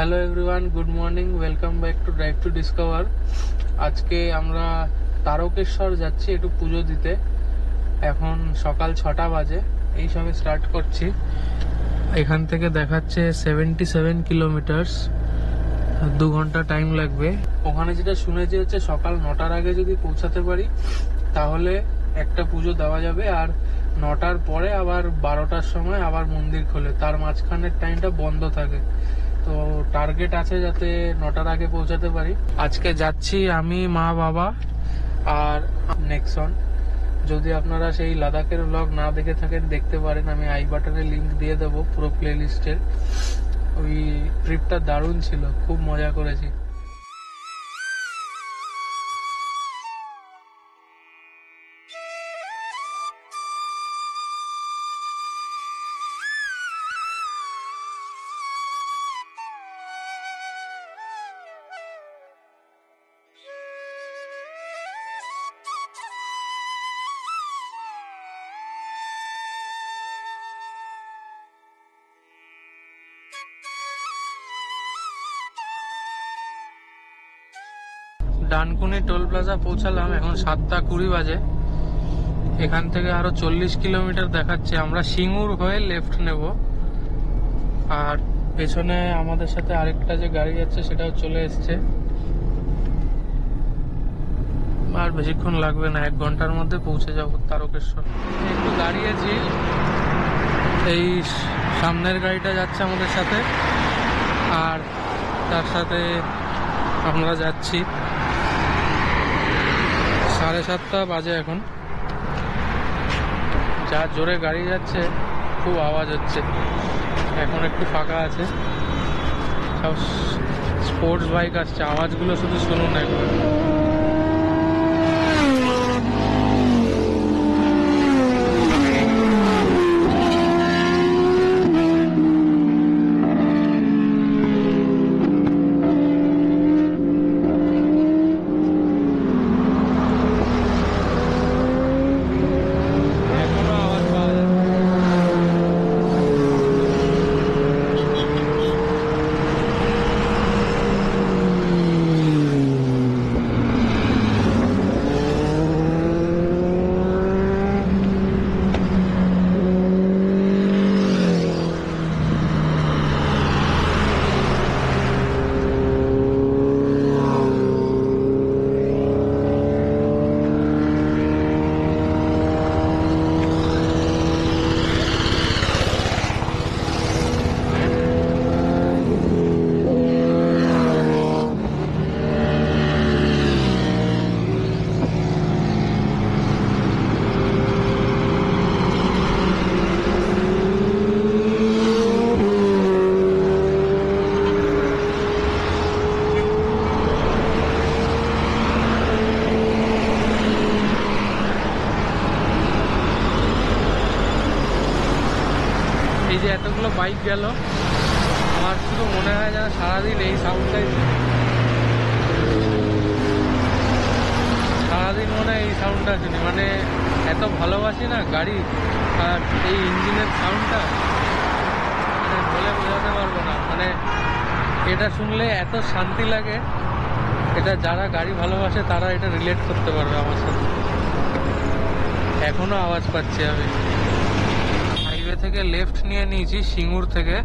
Hello everyone, good morning, welcome back to drive to discover. আজকে আমরা তারকেশ্বর যাচ্ছি একটু পুজো দিতে। এখন সকাল 6টা বাজে, এই সবে স্টার্ট করছি। এখান থেকে দেখাচ্ছে 77 কিলোমিটার্স, 2 ঘন্টা টাইম লাগবে। ওখানে যেটা শুনেছি হচ্ছে সকাল 9টার আগে যদি পৌঁছাতে পারি তাহলে একটা পুজো দেওয়া যাবে, আর 9টার পরে আবার 12টার সময় আবার মন্দির খোলে, তার মাঝখানের টাইমটা বন্ধ থাকে। তো টার্গেট আছে যাতে 9টার আগে পৌঁছাতে পারি। আজকে যাচ্ছি আমি, মা, বাবা আর নেক্সন। যদি আপনারা সেই লাদাখের ব্লগ না দেখে থাকেন দেখতে পারেন, আমি আই বাটনে লিংক দিয়ে দেবো পুরো প্লে লিস্টের। ওই ট্রিপটা দারুণ ছিল, খুব মজা করেছি। ডানকুনি টোল প্লাজা পৌঁছালাম, এখন 7টা 20 বাজে। এখান থেকে আরো 40 কিলোমিটার দেখাচ্ছে। আমরা সিঙ্গুর হয়ে লেফট নেব, আর পেছনে আমাদের সাথে আরেকটা যে গাড়ি যাচ্ছে সেটাও চলে এসছে। আর বেশিক্ষণ লাগবে না, 1 ঘন্টার মধ্যে পৌঁছে যাব তারকেশ্বর। একটু দাঁড়িয়েছি, এই সামনের গাড়িটা যাচ্ছে আমাদের সাথে, আর তার সাথে আমরা যাচ্ছি। 7:30 বাজে এখন। যা জোরে গাড়ি যাচ্ছে, খুব আওয়াজ হচ্ছে। এখন একটু ফাঁকা আছে, সব স্পোর্টস বাইক আসছে, আওয়াজগুলো শুধু শুনুন একবার। এই যে এতগুলো বাইক গেল, আমার শুধু মনে হয় যেন সারাদিন এই সাউন্ডটাই, সারাদিন মনে হয় এই সাউন্ডটা শুনি। মানে এত ভালোবাসি না গাড়ি আর এই ইঞ্জিনের সাউন্ডটা, মানে বলে বোঝাতে পারবো না। মানে এটা শুনলে এত শান্তি লাগে, এটা যারা গাড়ি ভালোবাসে তারা এটা রিলেট করতে পারবে আমার সাথে। এখনো আওয়াজ পাচ্ছি আমি। হাইওয়ে থেকে লেফট নিয়ে নিয়েছি সিঙ্গুর থেকে।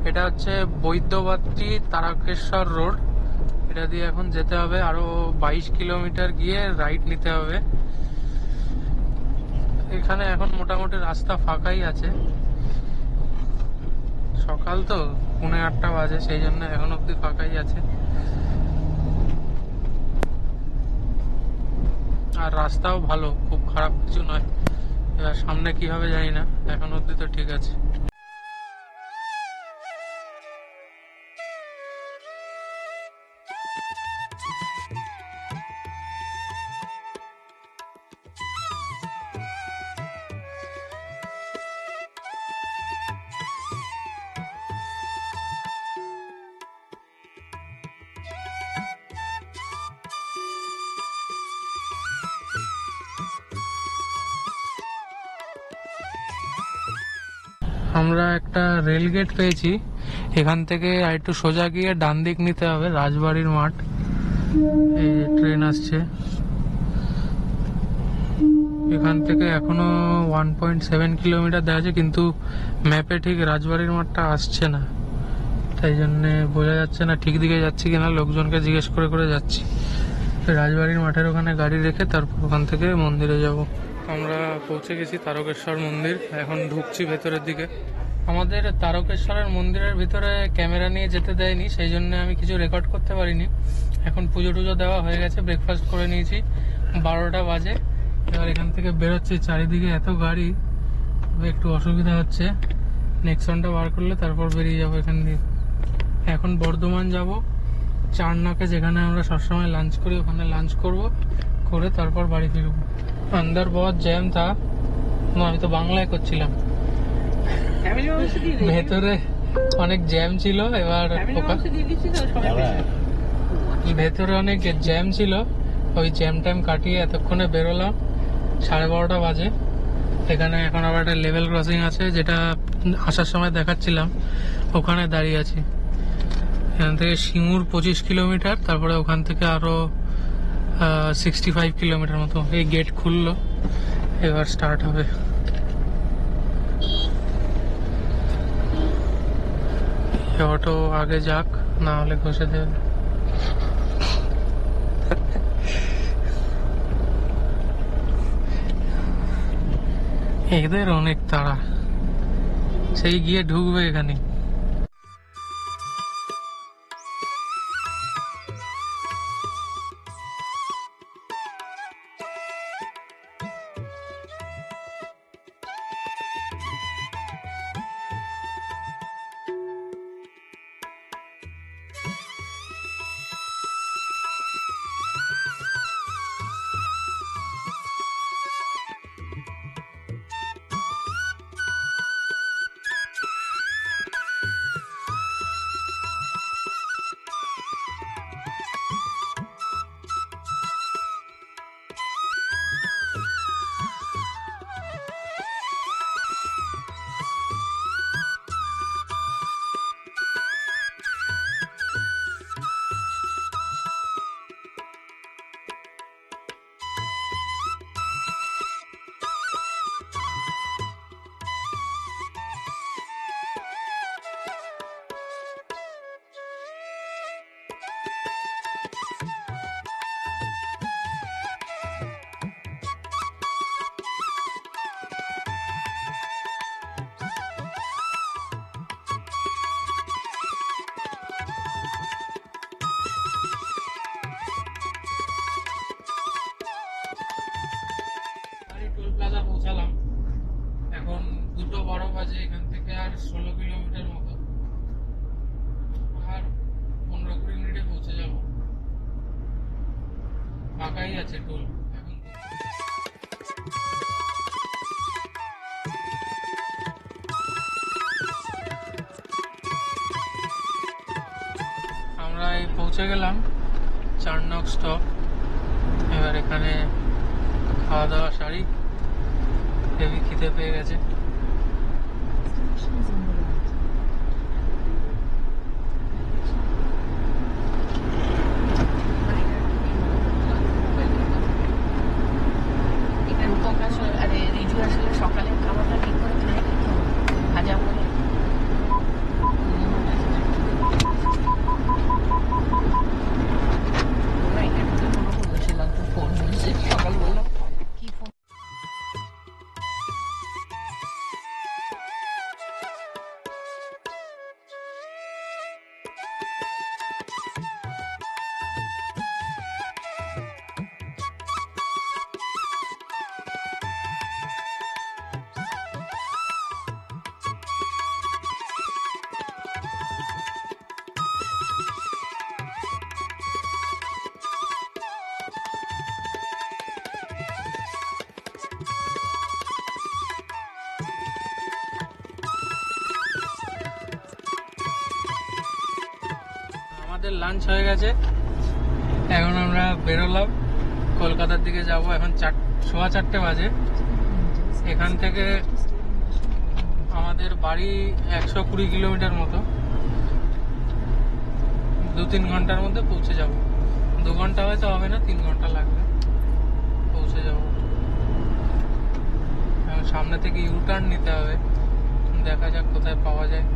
এটা হচ্ছে বৈদ্যবাট্টি তারকেশ্বর রোড। এটা দিয়ে এখন যেতে হবে আরো 22 কিলোমিটার, গিয়ে রাইট নিতে হবে। এখানে এখন মোটামুটি রাস্তা ফাঁকাই আছে। সকাল তো 8:30 বাজে, সেই জন্য এখন অব্দি ফাঁকাই আছে। আর রাস্তাও ভালো, খুব খারাপ কিছু নয়। এবার সামনে কি হবে জানি না, এখন অব্দি তো ঠিক আছে। আমরা একটা রেল গেট পেয়েছি। এখান থেকে আর একটু সোজা গিয়ে ডান দিক নিতে হবে, রাজবাড়ির মাঠ। এই যে ট্রেন আসছে এখান থেকে, এখনো 1.7 কিলোমিটার দেখা যাচ্ছে, কিন্তু ম্যাপে ঠিক রাজবাড়ির মাঠটা আসছে না, তাই জন্য বোঝা যাচ্ছে না ঠিক দিকে যাচ্ছি কিনা। লোকজনকে জিজ্ঞেস করে করে যাচ্ছি। রাজবাড়ির মাঠের ওখানে গাড়ি রেখে তারপর ওখান থেকে মন্দিরে যাব। আমরা পৌঁছে গেছি তারকেশ্বর মন্দির, এখন ঢুকছি ভেতরের দিকে। আমাদের তারকেশ্বরের মন্দিরের ভিতরে ক্যামেরা নিয়ে যেতে দেয়নি, সেই জন্য আমি কিছু রেকর্ড করতে পারিনি। এখন পুজো টুজো দেওয়া হয়ে গেছে, ব্রেকফাস্ট করে নিয়েছি, 12টা বাজে। এবার এখান থেকে বেরোচ্ছি, চারিদিকে এত গাড়ি, একটু অসুবিধা হচ্ছে। নেক্সনটা বার করলে তারপর বেরিয়ে যাবো এখান দিয়ে। এখন বর্ধমান যাব, চারনাকে, যেখানে আমরা সবসময় লাঞ্চ করি, ওখানে লাঞ্চ করব, করে তারপর বাড়ি ফিরবো। अंदर बहुत जैम था, আমি তো বাংলায় করছিলাম। ভেতরে অনেক জ্যাম ছিল, এবার ভেতরে অনেক জ্যাম ছিল, ওই জ্যাম টাইম কাটিয়ে এতক্ষণে বেরোলাম। 12:30 বাজে। এখানে এখন আবার একটা লেভেল ক্রসিং আছে, যেটা আসার সময় দেখাচ্ছিলাম, ওখানে দাঁড়িয়ে আছি। এখান থেকে সিঙ্গুর 25 কিলোমিটার, তারপরে ওখান থেকে আরো 65 কিলোমিটার মতো। এই গেট খুললো, এবার স্টার্ট হবে। অটো আগে যাক, না হলে ঘষে দেবে। এদের অনেক তাড়া, সেই গিয়ে ঢুকবে এখানে। টোল প্লাজা পৌঁছালাম, এখন 2:12 বাজে। এখান থেকে আর 16 কিলোমিটার মতো, আর 15-20 মিনিটে পৌঁছে যাব। ফাঁকাই আছে টোল এখন। আমরা এই পৌঁছে গেলাম চারনক স্টপ। এবার এখানে খাওয়া দাওয়া সারি, হেভি খিদে পেয়ে গেছে। সকালের খাবারটা ঠিক করে খাই, ভাজা করে বলেছিলাম তো, ফোন হয়েছে সকাল, বললাম কি ফোন। আমাদের লাঞ্চ হয়ে গেছে, এখন আমরা বেরোলাম কলকাতার দিকে যাব। এখন 4:15 বাজে। এখান থেকে আমাদের বাড়ি 120 কিলোমিটার মতো। 2-3 ঘন্টার মধ্যে পৌঁছে যাব। 2 ঘন্টা হয়তো হবে না, 3 ঘন্টা লাগবে, পৌঁছে যাব। এখন সামনে থেকে ইউটার্ন নিতে হবে, দেখা যাক কোথায় পাওয়া যায়।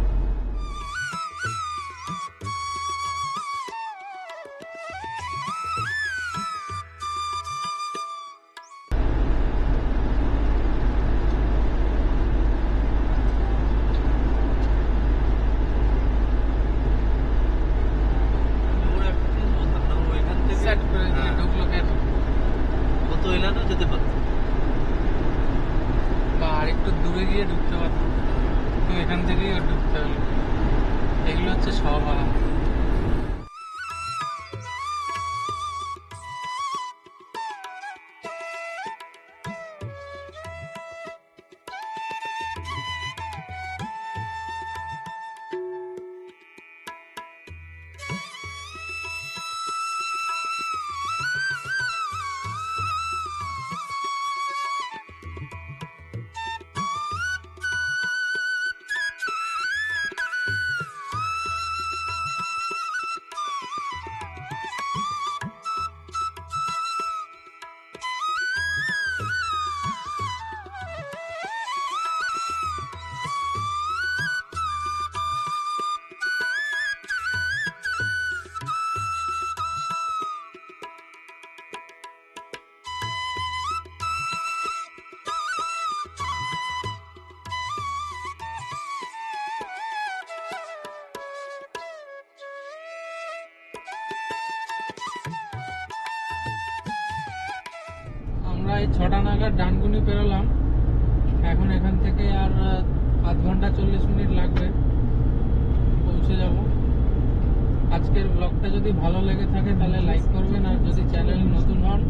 সেট করে দিয়ে ঢুকলো কেন? কত এলানো যেতে পারতো। বা আরেকটু দূরে গিয়ে ঢুকতে পারতাম, কিন্তু এখান থেকেই ওর ঢুকতে হলো। এগুলো হচ্ছে স্বভাব। আমরা এই 6টা নাগাদ ডানকুনি পেরোলাম। এখন এখান থেকে আর আধ ঘন্টা 40 মিনিট লাগবে, পৌঁছে যাব। আজকের ব্লগটা যদি ভালো লেগে থাকে তাহলে লাইক করবেন, আর যদি চ্যানেল নতুন হন